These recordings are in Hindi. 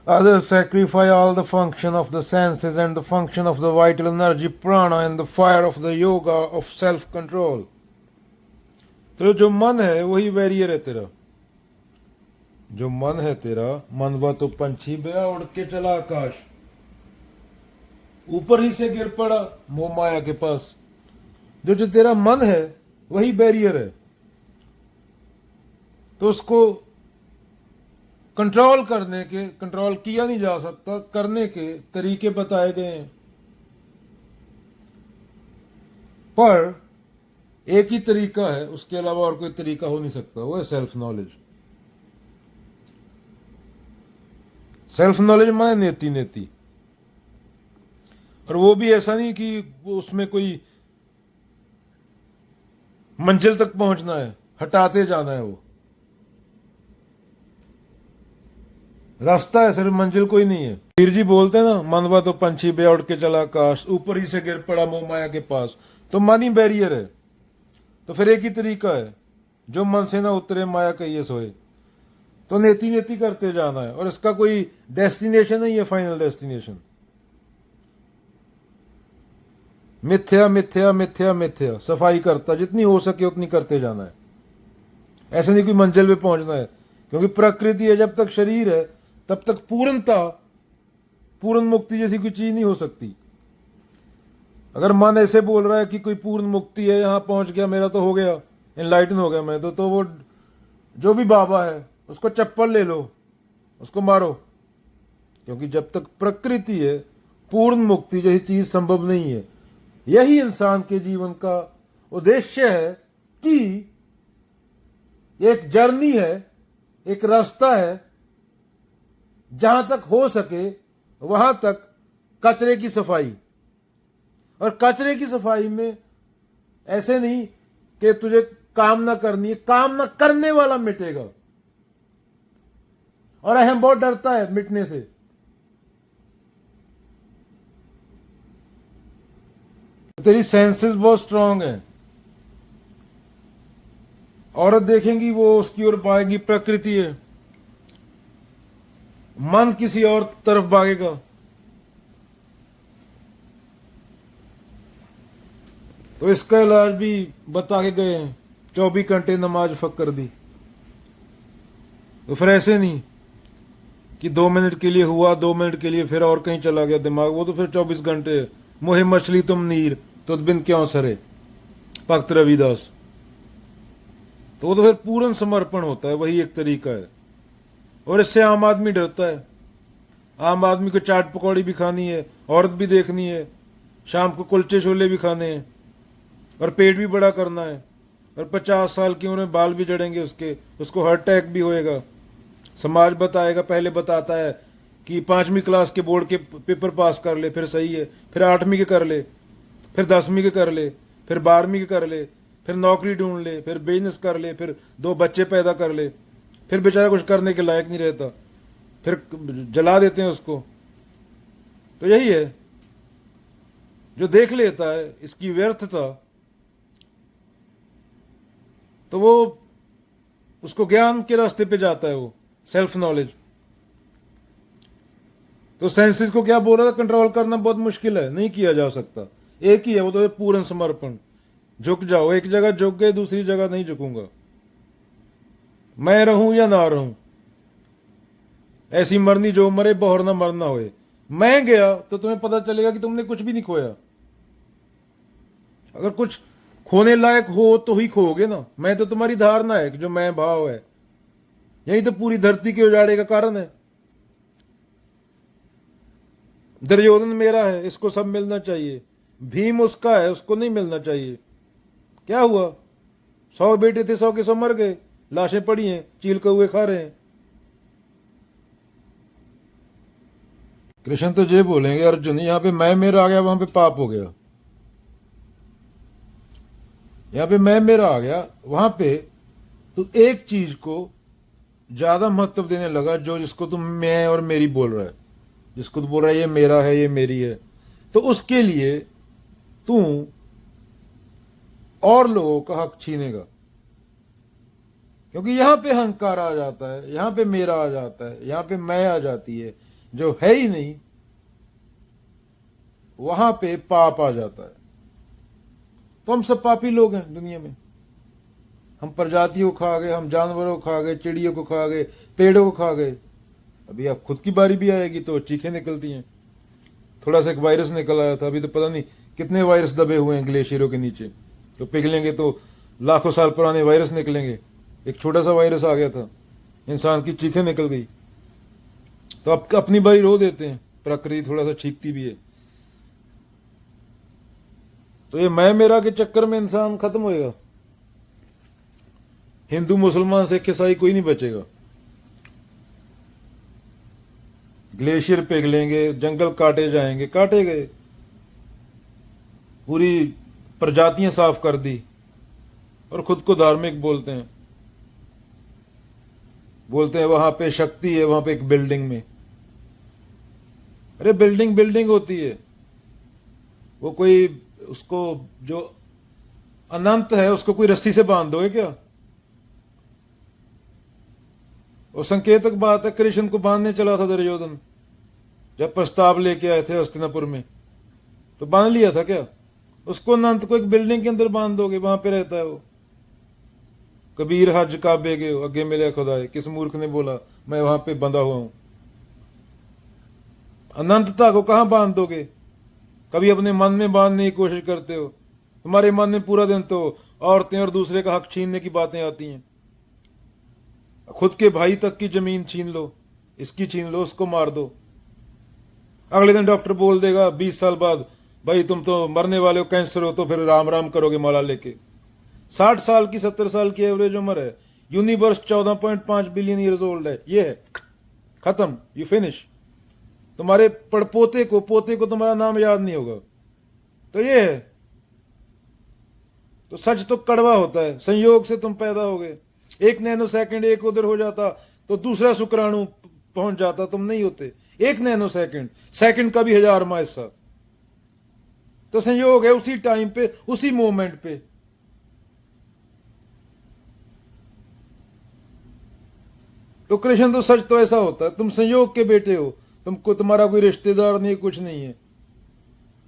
Others sacrifice all the function of the senses and the function of the vital energy, prana, and the fire of the yoga of self-control. तो जो मन है वही बैरियर है तेरा। जो मन है तेरा, मनवा तो पंछी गया उड़ के चला आकाश, ऊपर ही से गिर पड़ा मोह माया के पास। जो जो तेरा मन है वही बैरियर है। तो उसको कंट्रोल करने के, कंट्रोल किया नहीं जा सकता, करने के तरीके बताए गए हैं। पर एक ही तरीका है, उसके अलावा और कोई तरीका हो नहीं सकता, वो है सेल्फ नॉलेज। सेल्फ नॉलेज माने नेति नेति। और वो भी ऐसा नहीं कि उसमें कोई मंजिल तक पहुंचना है, हटाते जाना है। वो रास्ता है, सिर्फ मंजिल कोई नहीं है। वीर जी बोलते हैं ना, मनवा तो पंछी बे उड़ के चला आकाश, ऊपर ही से गिर पड़ा मोह माया के पास। तो मन ही बैरियर है। तो फिर एक ही तरीका है, जो मन से ना उतरे माया कहिए सोए। तो नेति नेति करते जाना है, और इसका कोई डेस्टिनेशन नहीं है, फाइनल डेस्टिनेशन। मिथ्या मिथ्या मिथ्या मिथ्या, सफाई करता जितनी हो सके उतनी करते जाना है। ऐसे नहीं कोई मंजिल पे पहुंचना है, क्योंकि प्रकृति है, जब तक शरीर है तब तक पूर्णता, पूर्ण मुक्ति जैसी कोई चीज नहीं हो सकती। अगर मन ऐसे बोल रहा है कि कोई पूर्ण मुक्ति है, यहां पहुंच गया, मेरा तो हो गया, एनलाइटन हो गया मैं तो वो जो भी बाबा है उसको चप्पल ले लो, उसको मारो। क्योंकि जब तक प्रकृति है, पूर्ण मुक्ति जैसी चीज संभव नहीं है। यही इंसान के जीवन का उद्देश्य है कि एक जर्नी है, एक रास्ता है, जहां तक हो सके वहां तक कचरे की सफाई। और कचरे की सफाई में ऐसे नहीं कि तुझे काम ना करनी है, काम ना करने वाला मिटेगा। और अहम बहुत डरता है मिटने से। तेरी सेंसेस बहुत स्ट्रांग है। औरत देखेंगी वो उसकी ओर भागेगी, प्रकृति है। मन किसी और तरफ भागेगा। तो इसका इलाज भी बता के गए हैं, 24 घंटे नमाज फक कर दी। तो फिर ऐसे नहीं कि 2 मिनट के लिए हुआ, 2 मिनट के लिए फिर और कहीं चला गया दिमाग, वो तो फिर 24 घंटे है। मोहे मछली तुम नीर तो बिन क्यों सरे, भक्त रविदास। तो वो तो फिर पूर्ण समर्पण होता है, वही एक तरीका है। और इससे आम आदमी डरता है। आम आदमी को चाट पकौड़ी भी खानी है, औरत भी देखनी है, शाम को कुलचे छोले भी खाने हैं, और पेट भी बड़ा करना है। और 50 साल की उम्र में बाल भी जड़ेंगे उसके, उसको हार्ट अटैक भी होएगा। समाज बताएगा, पहले बताता है कि 5वीं क्लास के बोर्ड के पेपर पास कर ले, फिर सही है, फिर 8वीं के कर ले, फिर 10वीं के कर ले, फिर 12वीं के कर ले, फिर नौकरी ढूंढ ले, फिर बिजनेस कर ले, फिर 2 बच्चे पैदा कर ले, फिर बेचारा कुछ करने के लायक नहीं रहता, फिर जला देते हैं उसको। तो यही है, जो देख लेता है इसकी व्यर्थता, तो वो उसको ज्ञान के रास्ते पे जाता है, वो सेल्फ नॉलेज। तो सेंसेस को क्या बोल रहा था, कंट्रोल करना बहुत मुश्किल है, नहीं किया जा सकता। एक ही है, वो तो है पूर्ण समर्पण। झुक जाओ, एक जगह झुक गए, दूसरी जगह नहीं झुकूंगा, मैं रहूं या ना रहूं। ऐसी मरनी जो मरे, बहुर ना मरना होए। मैं गया तो तुम्हें पता चलेगा कि तुमने कुछ भी नहीं खोया। अगर कुछ खोने लायक हो तो ही खोओगे ना। मैं तो तुम्हारी धारणा है कि जो मैं भाव है, यही तो पूरी धरती के उजाड़े का कारण है। दुर्योधन मेरा है, इसको सब मिलना चाहिए। भीम उसका है, उसको नहीं मिलना चाहिए। क्या हुआ, 100 बेटे थे, 100 के 100 मर गए, लाशें पड़ी हैं, चील कौए खा रहे हैं। कृष्ण तो ये बोलेंगे, अर्जुन यहां पे मैं मेरा आ गया, वहां पे पाप हो गया। यहां पे मैं मेरा आ गया, वहां पे तू एक चीज को ज्यादा महत्व देने लगा, जो जिसको तुम मैं और मेरी बोल रहा है, जिसको तू बोल रहा है ये मेरा है, ये मेरी है। तो उसके लिए तू और लोगों का हक छीनेगा। क्योंकि यहां पे अहंकार आ जाता है, यहां पे मेरा आ जाता है, यहां पे मैं आ जाती है, जो है ही नहीं, वहां पे पाप आ जाता है। तो हम सब पापी लोग हैं दुनिया में। हम प्रजातियों को खा गए, हम जानवरों को खा गए, चिड़ियों को खा गए, पेड़ों को खा गए। अभी अब खुद की बारी भी आएगी तो चीखें निकलती हैं। थोड़ा सा एक वायरस निकल आया था, अभी तो पता नहीं कितने वायरस दबे हुए हैं ग्लेशियरों के नीचे, तो पिघलेंगे तो लाखों साल पुराने वायरस निकलेंगे। एक छोटा सा वायरस आ गया था, इंसान की चीखें निकल गई। तो अब अपनी बारी रो देते हैं, प्रकृति थोड़ा सा चीखती भी है। तो ये मैं मेरा के चक्कर में इंसान खत्म होएगा। हिंदू मुसलमान सिख ईसाई कोई नहीं बचेगा। ग्लेशियर पिघलेंगे, जंगल काटे जाएंगे, काटे गए, पूरी प्रजातियां साफ कर दी, और खुद को धार्मिक बोलते हैं। बोलते हैं वहां पे शक्ति है, वहां पे एक बिल्डिंग में। अरे बिल्डिंग बिल्डिंग होती है, वो कोई उसको जो अनंत है उसको कोई रस्सी से बांध दोगे क्या? और संकेतक बात है, कृष्ण को बांधने चला था दुर्योधन, जब प्रस्ताव लेके आए थे हस्तिनापुर में, तो बांध लिया था क्या? उसको अनंत को एक बिल्डिंग के अंदर बांध दोगे, वहां पे रहता है वो। कबीर हज काबे गए, अगे मिले खुदाए, किस मूर्ख ने बोला मैं वहां पे बंधा हुआ हूं? अनंतता को कहां बांध दोगे? कभी अपने मन में बांधने की कोशिश करते हो? तुम्हारे मन में पूरा दिन तो औरतें और दूसरे का हक छीनने की बातें आती हैं। खुद के भाई तक की जमीन छीन लो, इसकी छीन लो, उसको मार दो। अगले दिन डॉक्टर बोल देगा 20 साल बाद, भाई तुम तो मरने वाले हो, कैंसर हो, तो फिर राम राम करोगे माला लेके। 60 साल की 70 साल की एवरेज उम्र है। यूनिवर्स 14.5 बिलियन ईयर्स ओल्ड है। ये है, खत्म, यू फिनिश। तुम्हारे पड़पोते को, पोते को तुम्हारा नाम याद नहीं होगा। तो ये है। तो सच तो कड़वा होता है। संयोग से तुम पैदा हो गए, 1 नैनो सेकंड एक उधर हो जाता तो दूसरा शुक्राणु पहुंच जाता, तुम नहीं होते। 1 नैनो सेकंड, सेकंड का भी 1000वां हिस्सा। तो संयोग है, उसी टाइम पे, उसी मोमेंट पे। तो कृष्ण तो सच तो ऐसा होता है, तुम संयोग के बेटे हो, तुमको तुम्हारा कोई रिश्तेदार नहीं, कुछ नहीं है,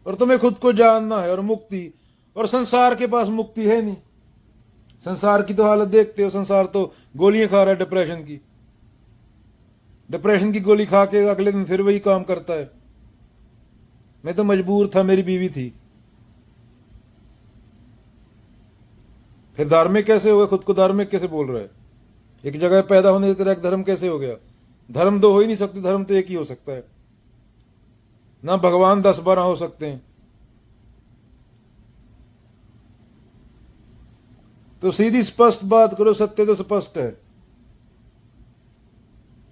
और तुम्हें खुद को जानना है। और मुक्ति, और संसार के पास मुक्ति है नहीं। संसार की तो हालत देखते हो, संसार तो गोलियां खा रहा है डिप्रेशन की। डिप्रेशन की गोली खा के अगले दिन फिर वही काम करता है। मैं तो मजबूर था, मेरी बीवी थी। फिर धार्मिक कैसे हो गया? खुद को धार्मिक कैसे बोल रहा है? एक जगह पैदा होने से तेरा एक धर्म कैसे हो गया? धर्म दो हो ही नहीं सकते, धर्म तो एक ही हो सकता है ना। भगवान 10-12 हो सकते हैं। तो सीधी स्पष्ट बात करो, सत्य तो स्पष्ट है।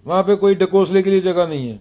वहां पे कोई ढकोसले के लिए जगह नहीं है।